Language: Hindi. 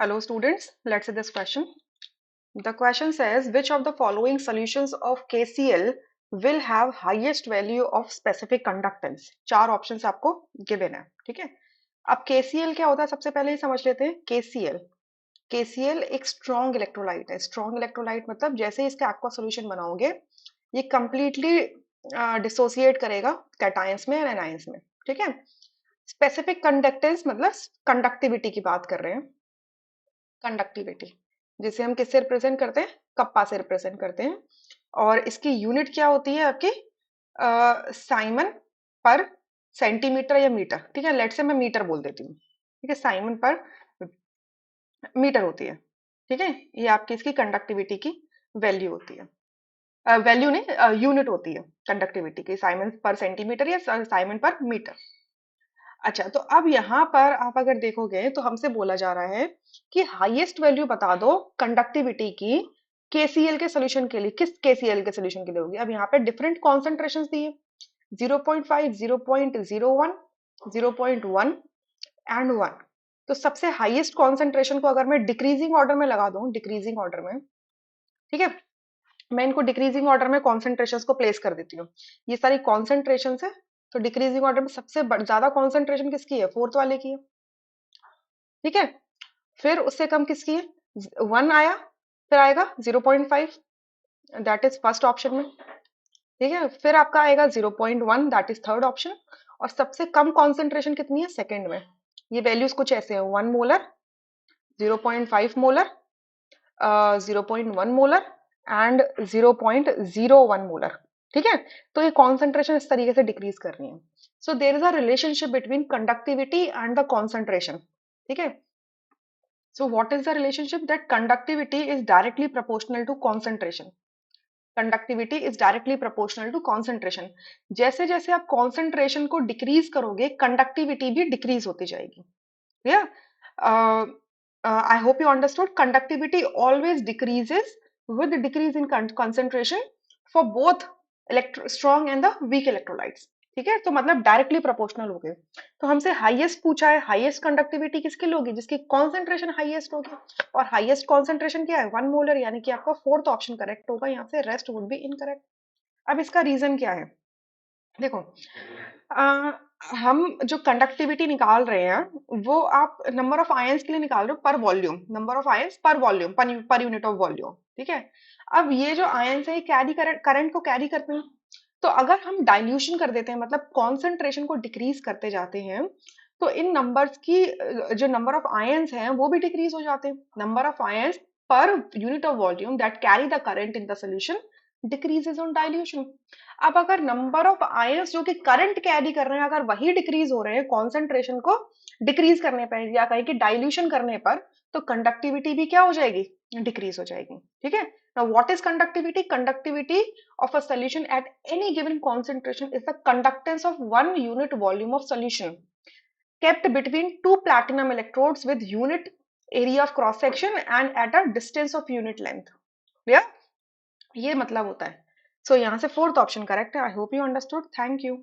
Hello students, let's see this question. The question says which of the following solutions of KCl will have highest value of specific conductance? चार options आपको given है, ठीक है? अब KCl क्या होता है सबसे पहले ही समझ लेते हैं। KCl एक strong electrolyte है। Strong electrolyte मतलब जैसे ही इसका aqua solution बनाओगे ये completely dissociate करेगा cations में और anions में, ठीक है? Specific conductance मतलब conductivity की बात कर रहे हैं। कंडक्टिविटी जिसे हम किससे रिप्रेजेंट करते हैं, कप्पा से रिप्रेजेंट करते हैं। और इसकी यूनिट क्या होती है आपकी, साइमन पर सेंटीमीटर या मीटर, ठीक है। लेट से मैं मीटर बोल देती हूँ, ठीक है। साइमन पर मीटर होती है, ठीक है। ये आपकी इसकी कंडक्टिविटी की वैल्यू होती है। वैल्यू नहीं, यूनिट होती है कंडक्टिविटी की, साइमन पर सेंटीमीटर या साइमन पर मीटर। अच्छा, तो अब यहाँ पर आप अगर देखोगे तो हमसे बोला जा रहा है कि हाईएस्ट वैल्यू बता दो कंडक्टिविटी की केसीएल के सोल्यूशन के लिए। किस केसीएल के सोल्यूशन के लिए होगी? अब यहाँ पे डिफरेंट कॉन्सेंट्रेशन दिए, 0.5, 0.01, 0.1 एंड 1। तो सबसे हाईएस्ट कॉन्सेंट्रेशन को अगर मैं डिक्रीजिंग ऑर्डर में लगा दूं, डिक्रीजिंग ऑर्डर में, ठीक है, मैं इनको डिक्रीजिंग ऑर्डर में कॉन्सेंट्रेशन को प्लेस कर देती हूँ। ये सारी कॉन्सेंट्रेशन है, तो डिक्रीजिंग ऑर्डर में सबसे ज्यादा कॉन्सेंट्रेशन किसकी है? फोर्थ वाले की है, ठीक है। फिर उससे कम किसकी है? 1 आया, फिर आएगा 0.5, दैट इज फर्स्ट ऑप्शन में, ठीक है। फिर आपका आएगा 0.1, दैट इज थर्ड ऑप्शन। और सबसे कम कॉन्सेंट्रेशन कितनी है? सेकंड में। ये वैल्यूज कुछ ऐसे हैं, 1 molar, 0.5 molar, 0.1 molar and 0.01 molar, ठीक है। तो ये कॉन्सेंट्रेशन इस तरीके से डिक्रीज करनी है। So there is a relationship between conductivity and the concentration, ठीक है। So what is the relationship? That conductivity is directly proportional to concentration. Conductivity is directly proportional to concentration. जैसे जैसे आप कॉन्सेंट्रेशन को डिक्रीज करोगे कंडक्टिविटी भी डिक्रीज होती जाएगी। Clear? I hope you understood. Conductivity always decreases with decrease in concentration for both strong and the weak electrolytes, ठीक है। तो मतलब डायरेक्टली प्रोपोर्शनल हो गए। तो हमसे हाईएस्ट पूछा है, हाईएस्ट कंडक्टिविटी किसके लिए होगी? जिसकी कॉन्सेंट्रेशन हाईएस्ट होगी। और हाईएस्ट कॉन्सेंट्रेशन क्या है? 1 मोलर, यानी कि आपका फोर्थ ऑप्शन करेक्ट होगा यहाँ से, रेस्ट वुड बी इनकरेक्ट। अब इसका रीजन क्या है? देखो, आ, हम जो कंडक्टिविटी निकाल रहे हैं वो आप नंबर ऑफ आयंस के लिए निकाल रहे हो पर वॉल्यूम, नंबर ऑफ आयंस पर volume, per unit of volume, ठीक है। अब ये जो आयंस है ये कैरी करंट को कैरी करते हैं। तो अगर हम डाइल्यूशन कर देते हैं, मतलब कॉन्सेंट्रेशन को डिक्रीज करते जाते हैं, तो इन नंबर्स की जो नंबर ऑफ आयंस हैं वो भी डिक्रीज हो जाते हैं। Number of ions per unit of volume that carry the current in the solution decreases on dilution. अब अगर नंबर ऑफ आयंस जो कि करंट कैरी कर रहे हैं अगर वही डिक्रीज हो रहे हैं कॉन्सेंट्रेशन को डिक्रीज करने पर, या कहीं कि डाइल्यूशन करने पर, तो कंडक्टिविटी भी क्या हो जाएगी? डिक्रीज हो जाएगी, ठीक है। Now, what is conductivity? Conductivity of a solution at any given concentration is the conductance of 1 unit volume of solution kept between two platinum electrodes with unit area of cross section and at a distance of unit length. Clear? ये मतलब होता है। So यहाँ से फोर्थ ऑप्शन करेक्ट है। I hope you understood. Thank you.